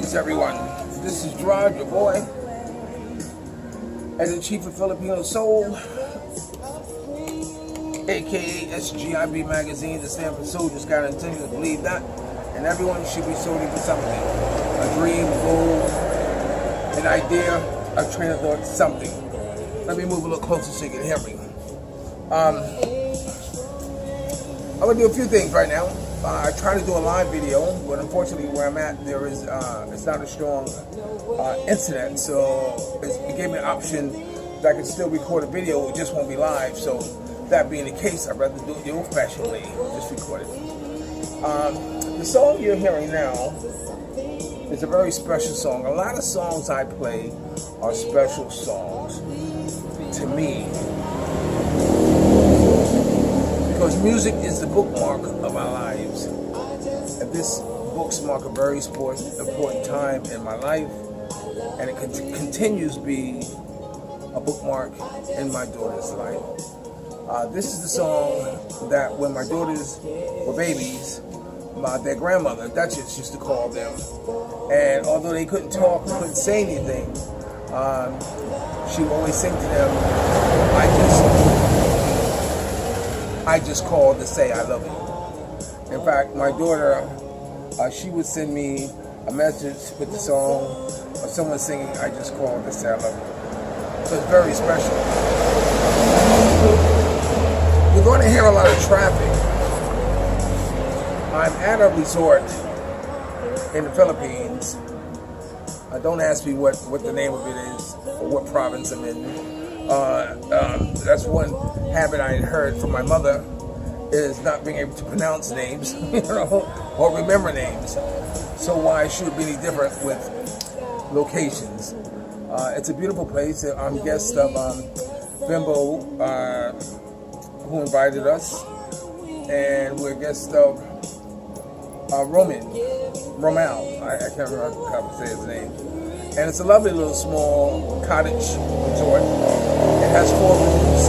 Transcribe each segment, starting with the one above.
Greetings, everyone. This is Gerard, your boy, editor-in-chief of Filipino Soul, aka SGIB Magazine, the stand for Soldiers Gotta Continue to Believe That, and everyone should be soldiering for something. A dream, a goal, an idea, a train of thought, something. Let me move a little closer so you can hear me. I'm gonna do a few things right now. I try to do a live video, but unfortunately where I'm at, there is it's not a strong internet, so it gave me an option that I can still record a video, it just won't be live. So that being the case, I'd rather do it the old-fashioned way, just record it. The song you're hearing now is a very special song. A lot of songs I play are special songs to me, because music is the bookmark of our lives. And this books mark a very important time in my life, and it continues to be a bookmark in my daughter's life. This is the song that when my daughters were babies, their grandmother, Duchess, used to call them. And although they couldn't talk, couldn't say anything, she would always sing to them, I just called to say I love you. In fact, my daughter, she would send me a message with the song, or someone singing, I just called to say I love you. So it's very special. You're going to hear a lot of traffic. I'm at a resort in the Philippines. Don't ask me what the name of it is or what province I'm in. That's one habit I had heard from my mother, is not being able to pronounce names, or remember names. So why should it be any different with locations? It's a beautiful place. I'm guest of Bimbo, who invited us, and we're guest of Romel. I can't remember how to say his name. And it's a lovely little small cottage resort. It has 4 rooms.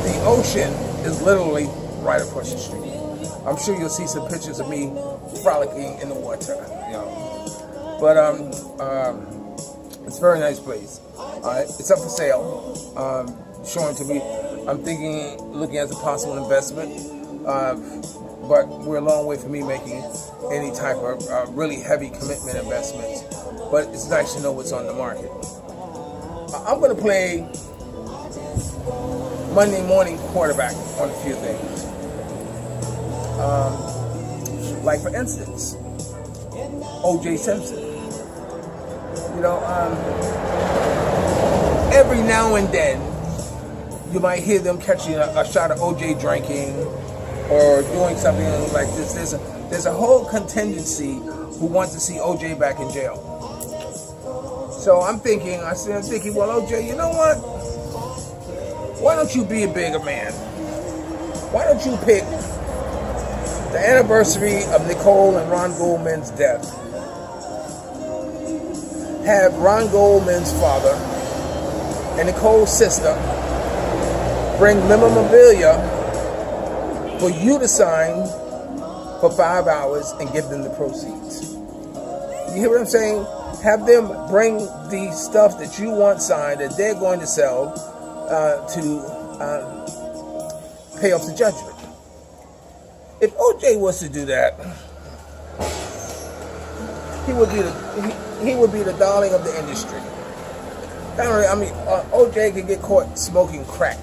The ocean is literally right across the street. I'm sure you'll see some pictures of me frolicking in the water, But it's a very nice place. It's up for sale. Showing to me, I'm looking at a possible investment, but we're a long way from me making any type of really heavy commitment investment. But it's nice to know what's on the market. I'm going to play Monday morning quarterback on a few things. Like for instance, O.J. Simpson. Every now and then, you might hear them catching a shot of O.J. drinking or doing something like this. There's a whole contingency who wants to see O.J. back in jail. So I'm thinking, well, O.J., you know what? Why don't you be a bigger man? Why don't you pick the anniversary of Nicole and Ron Goldman's death? Have Ron Goldman's father and Nicole's sister bring memorabilia for you to sign for 5 hours and give them the proceeds. You hear what I'm saying? Have them bring the stuff that you want signed that they're going to sell to pay off the judgment. If O.J. was to do that, he would be the darling of the industry. O.J. could get caught smoking crack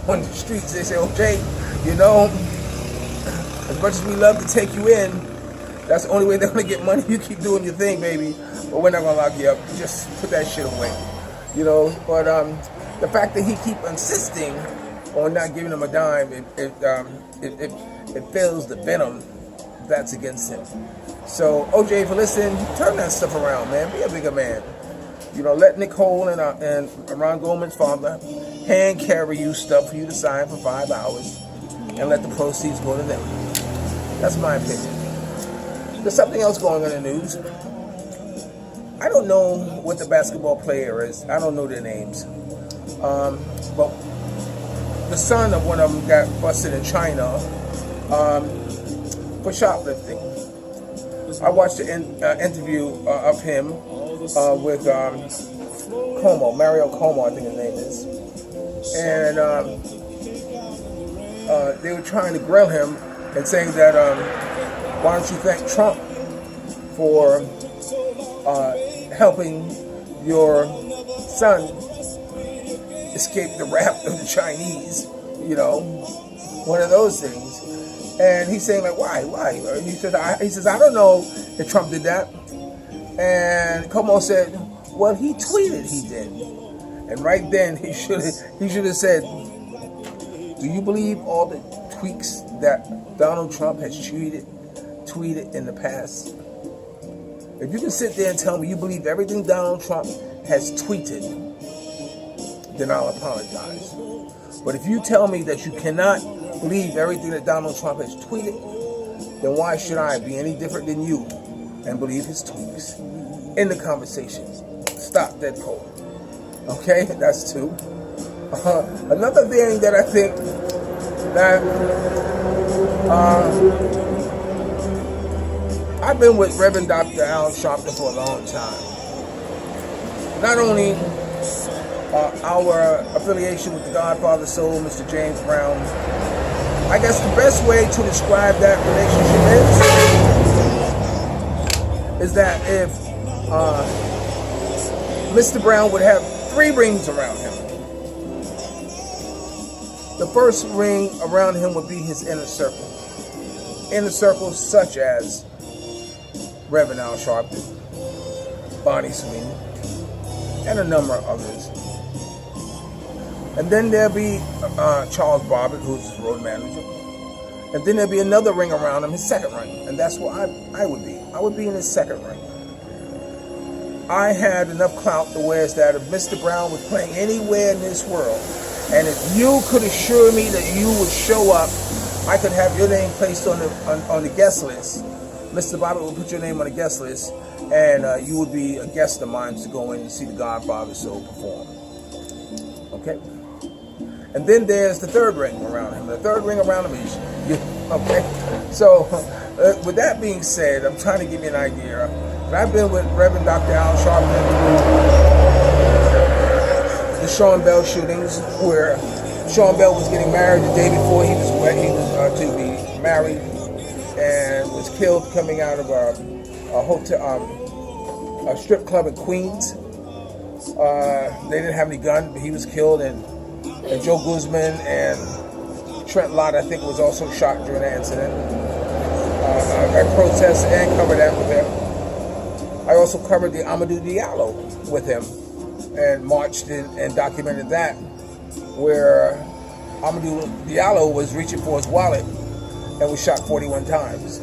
on the streets. They say, O.J., as much as we love to take you in, that's the only way they're going to get money. You keep doing your thing, baby, but we're not going to lock you up. Just put that shit away. But the fact that he keep insisting on not giving him a dime, it fills the venom that's against him. So, O.J., if you listen, turn that stuff around, man. Be a bigger man. Let Nicole and Ron Goldman's father hand carry you stuff for you to sign for 5 hours and let the proceeds go to them. That's my opinion. There's something else going on in the news. I don't know what the basketball player is. I don't know their names. But the son of one of them got busted in China for shoplifting. I watched an interview of him with Mario Como, I think his name is, and they were trying to grill him and saying that why don't you thank Trump for helping your son escape the wrath of the Chinese, one of those things. And he's saying, like, why? He says, I don't know if Trump did that. And Como said, well, he tweeted he did. And right then he should have said, do you believe all the tweaks that Donald Trump has tweeted in the past? If you can sit there and tell me you believe everything Donald Trump has tweeted, then I'll apologize. But if you tell me that you cannot believe everything that Donald Trump has tweeted, then why should I be any different than you and believe his tweets? In the conversation. Stop dead cold. Okay, that's two. Another thing that I think that I've been with Reverend Dr. Al Sharpton for a long time. Not only our affiliation with the Godfather Soul, Mr. James Brown, I guess the best way to describe that relationship is that if Mr. Brown would have 3 rings around him. The first ring around him would be his inner circle. Inner circles such as Rev Al Sharpton, Bonnie Sweeney, and a number of others. And then there'll be Charles Barber, who's his road manager. And then there'll be another ring around him, his second ring. And that's where I would be. I would be in his second ring. I had enough clout to where it's that if Mr. Brown was playing anywhere in this world, and if you could assure me that you would show up, I could have your name placed on the guest list. Mr. Barber would put your name on the guest list, and you would be a guest of mine to go in and see the Godfather Soul perform. Okay? And then there's the third ring around him. The third ring around him is you. Okay? So, with that being said, I'm trying to give you an idea. I've been with Reverend Dr. Al Sharpton, the Sean Bell shootings, where Sean Bell was getting married the day before he was to be married, and was killed coming out of a hotel, a strip club in Queens. They didn't have any gun, but he was killed, and Joe Guzman and Trent Lott, I think, was also shot during that incident. I protested and covered that with him. I also covered the Amadou Diallo with him and marched and documented that, where Amadou Diallo was reaching for his wallet and was shot 41 times.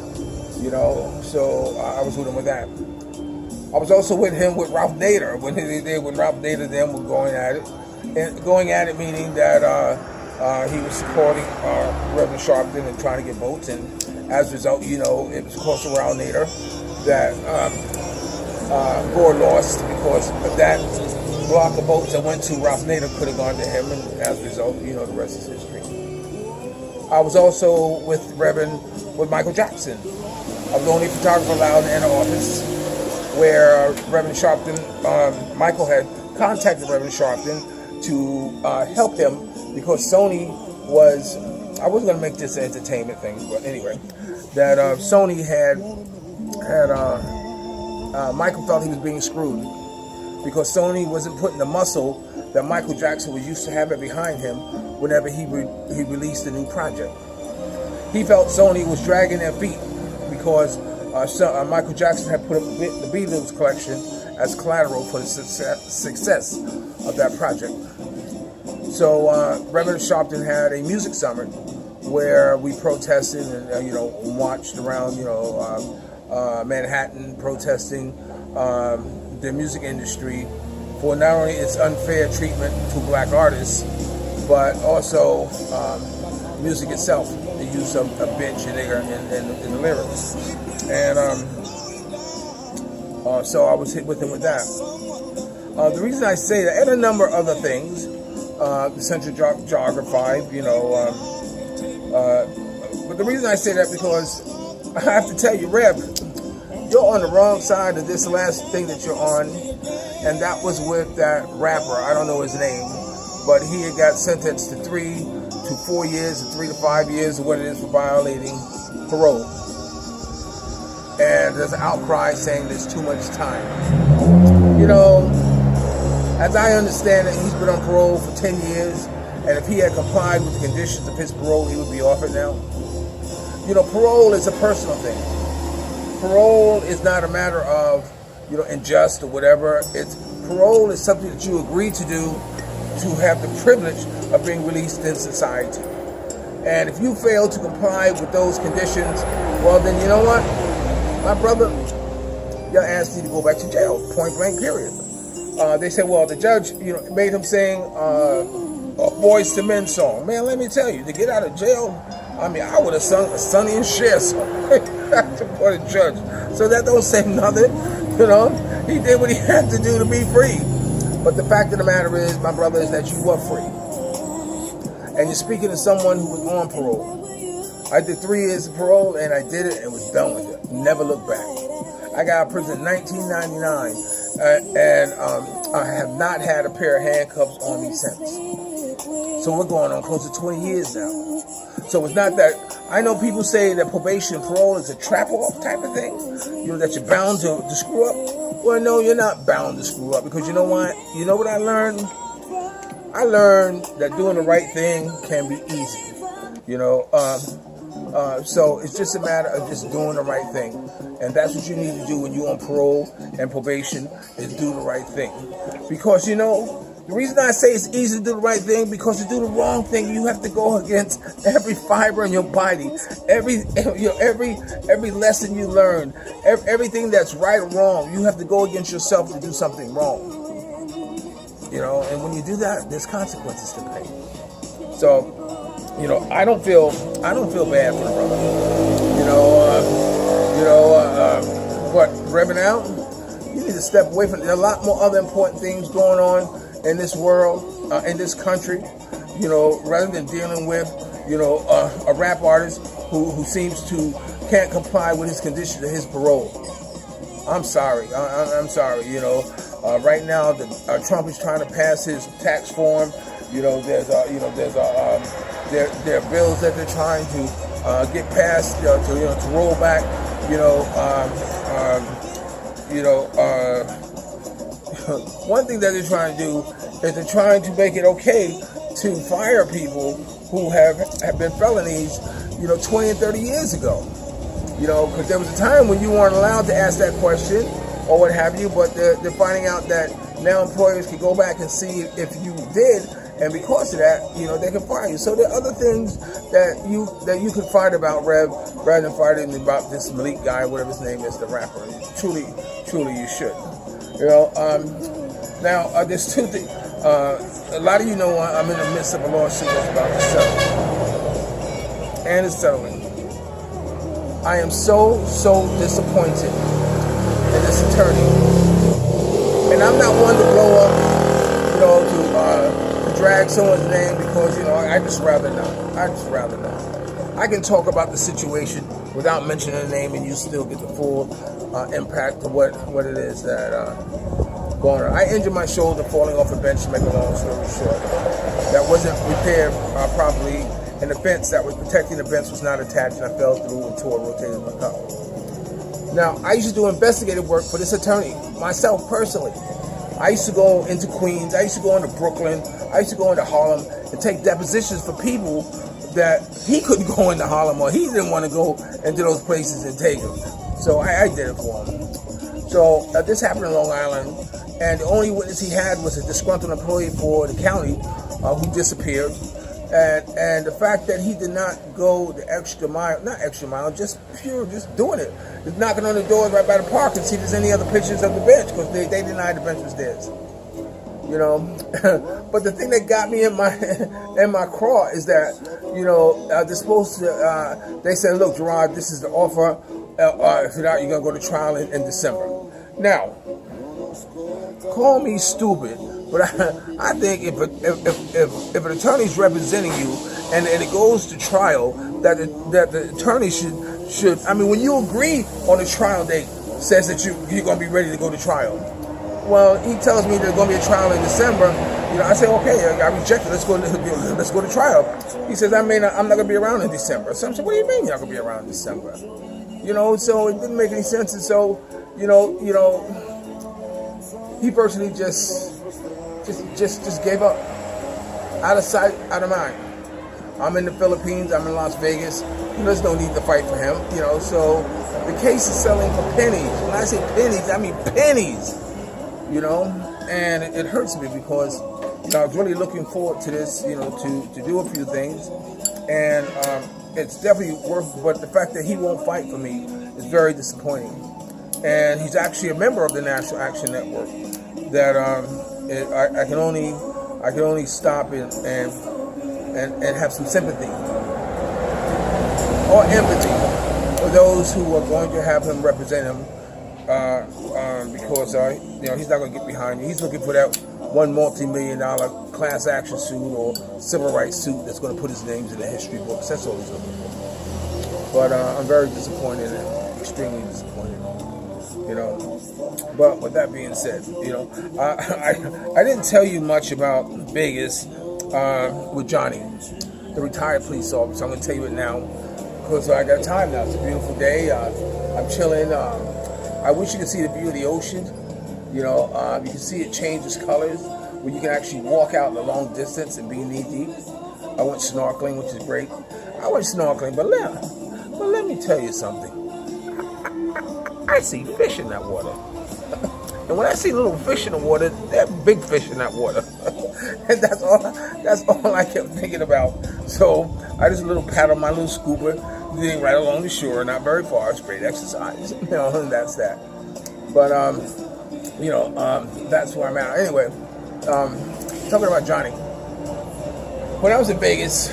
So I was with him with that. I was also with him with Ralph Nader when Ralph Nader them were going at it. And going at it meaning that he was supporting Reverend Sharpton and trying to get votes, and as a result, it was close around Nader that Gore lost because of that block of votes that went to Ralph Nader could have gone to him, and as a result, the rest is history. I was also with Michael Jackson. I was the only photographer allowed in the office, where Reverend Sharpton, Michael had contacted Reverend Sharpton to help him because Sony was, I wasn't going to make this an entertainment thing, but anyway, that Sony had Michael felt he was being screwed because Sony wasn't putting the muscle that Michael Jackson was used to having behind him whenever he released a new project. He felt Sony was dragging their feet because Michael Jackson had put up the Beatles collection as collateral for the success of that project. So Reverend Sharpton had a music summit where we protested and marched around Manhattan protesting the music industry for not only its unfair treatment to black artists, but also music itself, the use of a bitch and nigger in the lyrics. And so I was hit with him with that. The reason I say that, and a number of other things, the Central Jogger 5, But the reason I say that because I have to tell you, Rev, you're on the wrong side of this last thing that you're on, and that was with that rapper. I don't know his name, but he had got sentenced to 3 to 4 years, or 3 to 5 years, or what it is, for violating parole. And there's an outcry saying there's too much time. You know, as I understand it, he's been on parole for 10 years, and if he had complied with the conditions of his parole, he would be off it now. You know, parole is a personal thing. Parole is not a matter of, you know, unjust or whatever. Parole is something that you agree to do to have the privilege of being released in society. And if you fail to comply with those conditions, well, then you know what? My brother, your ass need to go back to jail, point blank, period. They said, well, the judge, you know, made him sing a Boys to Men song. Man, let me tell you, to get out of jail, I mean, I would have sung a Sonny and Cher song for the judge. So that don't say nothing, you know. He did what he had to do to be free. But the fact of the matter is, my brother, is that you were free. And you're speaking to someone who was on parole. I did 3 years of parole, and I did it and was done with it. Never looked back. I got out of prison in 1999, and I have not had a pair of handcuffs on me since. So we're going on close to 20 years now. So it's not that, I know people say that probation and parole is a trap-off type of thing, you know, that you're bound to screw up. Well, no, you're not bound to screw up, because you know what? You know what I learned? I learned that doing the right thing can be easy, you know. So it's just a matter of just doing the right thing. And that's what you need to do when you're on parole and probation, is do the right thing. Because, you know, the reason I say it's easy to do the right thing, because to do the wrong thing, you have to go against every fiber in your body, every lesson you learn, everything that's right or wrong. You have to go against yourself to do something wrong. You know, and when you do that, there's consequences to pay. So, you know, I don't feel bad for the brother. What, Rev Al, you need to step away from it. There are a lot more other important things going on in this world, in this country, you know, rather than dealing with, you know, a rap artist who seems to can't comply with his conditions of his parole. I'm sorry. I'm sorry. You know, right now, Trump is trying to pass his tax form. You know, there are bills that they're trying to get passed to roll back. One thing that they're trying to do is they're trying to make it okay to fire people who have been felonies, you know, 20 and 30 years ago. You know, because there was a time when you weren't allowed to ask that question or what have you, but they're finding out that now employers can go back and see if you did, and because of that, you know, they can fire you. So there are other things that you can fight about, Rev, rather than fighting about this Malik guy, whatever his name is, the rapper. Truly, you should. You know, now there's two things. A lot of you know I'm in the midst of a lawsuit that's about to settle, and it's settling. I am so disappointed in this attorney, and I'm not one to blow up, you know, to drag someone's name, because, you know, I just rather not. I can talk about the situation without mentioning the name, and you still get the full impact of what it is that going on. I injured my shoulder falling off a bench, to make a long story short. That wasn't repaired properly, and the fence that was protecting the bench was not attached, and I fell through and rotated my cup. Now, I used to do investigative work for this attorney, myself personally. I used to go into Queens, I used to go into Brooklyn, I used to go into Harlem and take depositions for people that he couldn't go into Harlem, or he didn't want to go into those places and take them. So I did it for him. So this happened in Long Island, and the only witness he had was a disgruntled employee for the county who disappeared. And the fact that he did not go the extra mile, not extra mile, just doing it. Just knocking on the doors right by the park and see if there's any other pictures of the bench, because they denied the bench was theirs. You know, but the thing that got me in my craw is that, you know, they're supposed to, they said, look, Gerard, this is the offer. If you're not, you're going to go to trial in December. Now, call me stupid, but I think if an attorney's representing you and it goes to trial, that the attorney should. I mean, when you agree on a trial date, says that you're going to be ready to go to trial. Well, he tells me there's going to be a trial in December. I say, okay, I reject it. Let's go to trial. He says, I'm not going to be around in December. So I said, what do you mean you're not going to be around in December? So it didn't make any sense. And so, he personally just gave up. Out of sight, out of mind. I'm in the Philippines. I'm in Las Vegas. There's no need to fight for him. So the case is selling for pennies. When I say pennies, I mean pennies. And it hurts me because I was really looking forward to this. To do a few things, and it's definitely worth. But the fact that he won't fight for me is very disappointing. And he's actually a member of the National Action Network. That I can only stop and have some sympathy or empathy for those who are going to have him represent him, because he's not going to get behind you. He's looking for that one multi-million-dollar class action suit or civil rights suit that's going to put his names in the history books. That's all he's looking for. But I'm very disappointed and extremely disappointed. But with that being said, I didn't tell you much about Vegas with Johnny, the retired police officer. I'm going to tell you it now because I got time now. It's a beautiful day. I'm chilling. I wish you could see the view of the ocean. You can see it changes colors where you can actually walk out a long distance and be knee deep. I went snorkeling, which is great. I went snorkeling, but let me tell you something. I see fish in that water. And when I see little fish in the water, they're big fish in that water. And that's all I kept thinking about. So I just a little paddle my little scuba thing right along the shore, not very far, it's great exercise. And that's that. But that's where I'm at. Anyway, talking about Johnny. When I was in Vegas,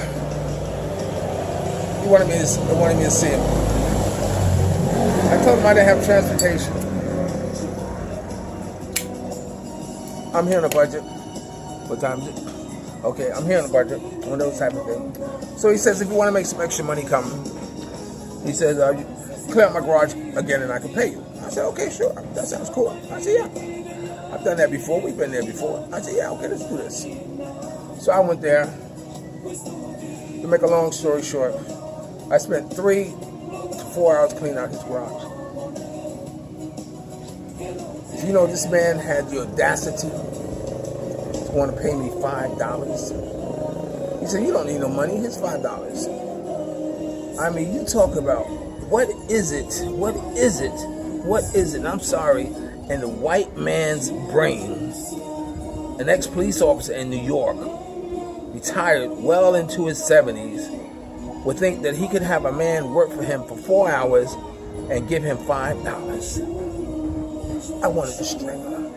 he wanted me to see him. I told him I didn't have transportation. I'm here on a budget. What time is it? Okay, I'm here on a budget. One of those type of things. So he says, if you want to make some extra money, come. He says, clear out my garage again and I can pay you. I said, okay, sure. That sounds cool. I said, yeah. I've done that before. We've been there before. I said, yeah, okay, let's do this. So I went there. To make a long story short, I spent 3 to 4 hours cleaning out his garage. This man had the audacity to want to pay me $5. He said, you don't need no money. Here's $5. I mean, you talk about, what is it? I'm sorry. In the white man's brain, an ex-police officer in New York, retired well into his 70s, would think that he could have a man work for him for 4 hours and give him $5. I wanted to strangle him.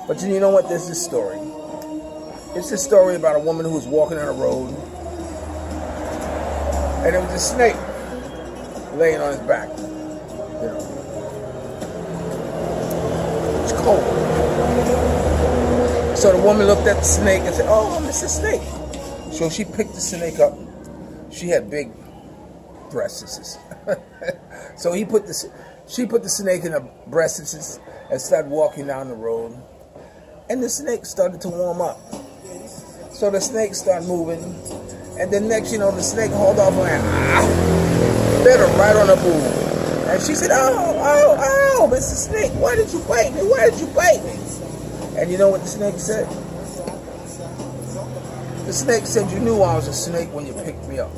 But you know what? There's this story. It's a story about a woman who was walking on a road, and there was a snake laying on his back. It's cold. So the woman looked at the snake and said, oh, it's a snake. So she picked the snake up. She had big breasts. So she put the snake in her breasts and started walking down the road. And the snake started to warm up. So the snake started moving. And then next, the snake hauled off and bit her right on the boob. And she said, oh, Mr. Snake, why did you bite me? Why did you bite me? And you know what the snake said? The snake said, you knew I was a snake when you picked me up.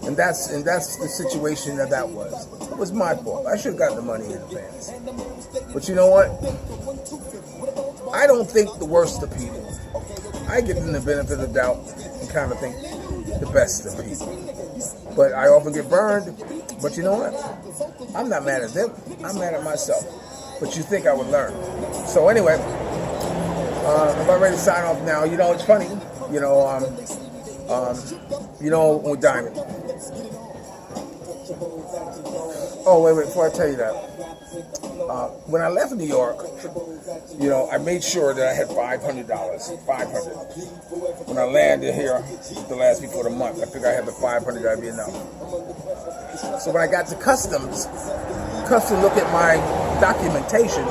And that's the situation that was. It was my fault. I should have gotten the money in advance. But you know what? I don't think the worst of people. I give them the benefit of the doubt and kind of think the best of people. But I often get burned. But you know what? I'm not mad at them. I'm mad at myself. But you think I would learn. So anyway, I'm about ready to sign off now. It's funny. With Diamond. Oh, wait, before I tell you that. When I left New York, I made sure that I had $500. $500. When I landed here, the last week of the month, I figured I had the $500, that'd be enough. So when I got to Customs looked at my documentation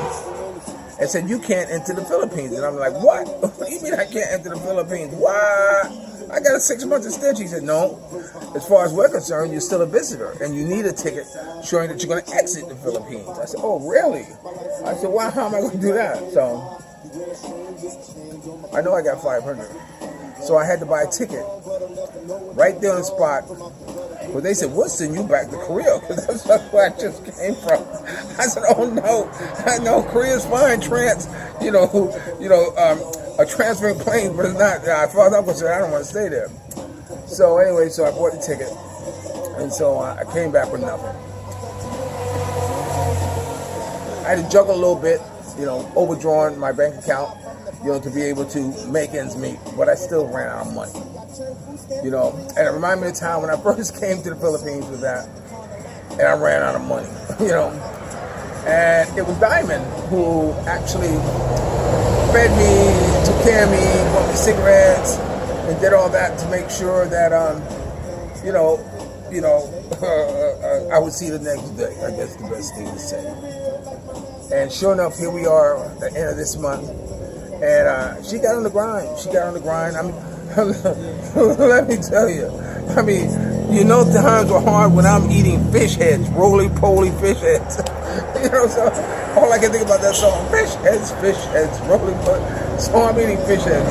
and said, you can't enter the Philippines. And I'm like, what? What do you mean I can't enter the Philippines? What? I got a 6 month extension. He said, no, as far as we're concerned, you're still a visitor, and you need a ticket showing that you're going to exit the Philippines. I said, oh, really? I said, well, how am I going to do that? So I know I got $500. So I had to buy a ticket right there on the spot. Well, they said, we'll send you back to Korea, because that's where I just came from. I said, oh, no, Korea's fine, a transferring plane, but it's not. As far as I'm concerned, I don't want to stay there. So anyway, so I bought the ticket, and so I came back with nothing. I had to juggle a little bit, overdrawn my bank account, to be able to make ends meet, but I still ran out of money. And it reminded me of the time when I first came to the Philippines with that, and I ran out of money, And it was Diamond who actually fed me, took care of me, bought me cigarettes, and did all that to make sure that, I would see the next day. I guess the best thing to say. And sure enough, here we are at the end of this month, and she got on the grind. I mean, let me tell you. I mean, times were hard when I'm eating fish heads, roly-poly fish heads. So all I can think about that song, fish heads, roly-poly. So I'm eating fish heads.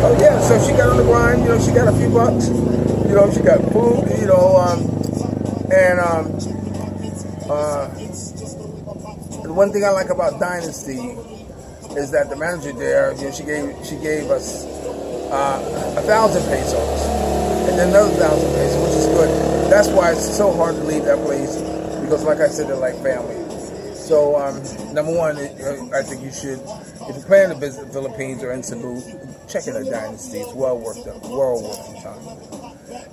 Oh yeah, so she got on the grind. She got a few bucks. She got food. The one thing I like about Dynasty is that the manager there, she gave us 1,000 pesos, and then another 1,000 pesos, which is good. That's why it's so hard to leave that place, because like I said, they're like family. So number one, I think you should, if you're planning to visit the Philippines or in Cebu, check in a Dynasty. It's well worth the time.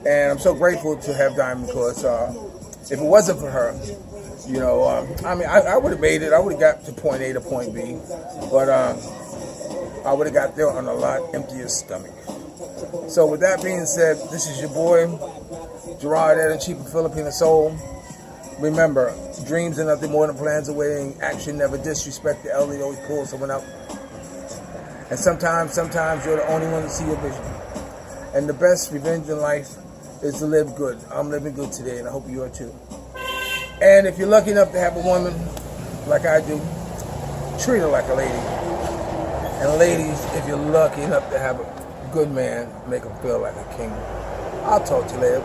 And I'm so grateful to have Diamond, because if it wasn't for her, I would have made it. I would have got to point A to point B, but I would have got there on a lot emptier stomach. So with that being said, this is your boy, Gerard Ed and Chief of Filipino Soul. Remember, dreams are nothing more than plans awaiting. Action never disrespect the elderly, always pull someone up. And sometimes you're the only one to see your vision. And the best revenge in life is to live good. I'm living good today, and I hope you are too. And if you're lucky enough to have a woman like I do, treat her like a lady. And ladies, if you're lucky enough to have a good man, make him feel like a king. I'll talk to you later.